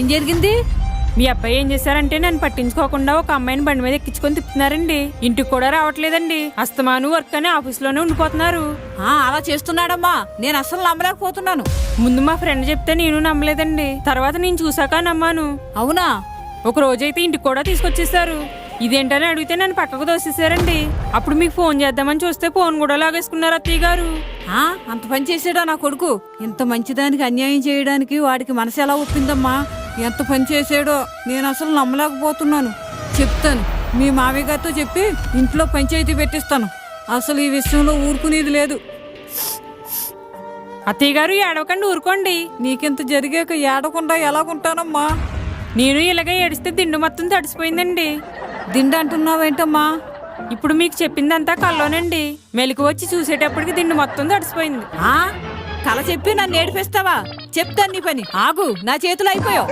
ఏం జరిగింది? మీ అబ్బాయి ఏం చేశారంటే నన్ను పట్టించుకోకుండా ఒక అమ్మాయిని బండి మీద ఎక్కించుకొని తిప్పుతున్నారండి. ఇంటికి కూడా రావట్లేదండి. అస్తమాను వర్క్ అని ఆఫీస్లోనే ఉండిపోతున్నారు. అలా చేస్తున్నాడమ్మా, నేను అస్సలు నమ్మలేకపోతున్నాను. ముందు మా ఫ్రెండ్ చెప్తే నేను నమ్మలేదండి. తర్వాత నేను చూసాక నమ్మాను. అవునా? ఒక రోజైతే ఇంటికి కూడా తీసుకొచ్చేసారు. ఇదేంటని అడిగితే నన్ను పక్కకు దోసేశారండి. అప్పుడు మీకు ఫోన్ చేద్దామని చూస్తే ఫోన్ కూడా లాగేసుకున్నారు అత్తయ్య గారు. అంత పని చేసాడా నా కొడుకు? ఇంత మంచిదానికి అన్యాయం చేయడానికి వాడికి మనసు ఎలా ఒప్పిందమ్మా? ఎంత పని చేసాడో నేను అసలు నమ్మలేకపోతున్నాను. చెప్తాను, మీ మామయ్య గారితో చెప్పి ఇంట్లో పంచాయతీ పెట్టిస్తాను. అసలు ఈ విషయంలో ఊరుకునేది లేదు. అత్తయ్య గారు ఏడవకండి, ఊరుకోండి. నీకింత జరిగాక ఏడకుండా ఎలాగుంటానమ్మా? నేను ఇలాగే ఏడిస్తే దిండు మొత్తం తడిసిపోయిందండి. దిండు అంటున్నావేంటమ్మా? ఇప్పుడు మీకు చెప్పిందంతా కల్లోనండి. మెలకు వచ్చి చూసేటప్పటికి దిండు మొత్తం తడిసిపోయింది. కల చెప్పి నన్ను ఏడిపిస్తావా? చెప్తాను నీ పని. ఆగు, నా చేతులు అయిపోయావు.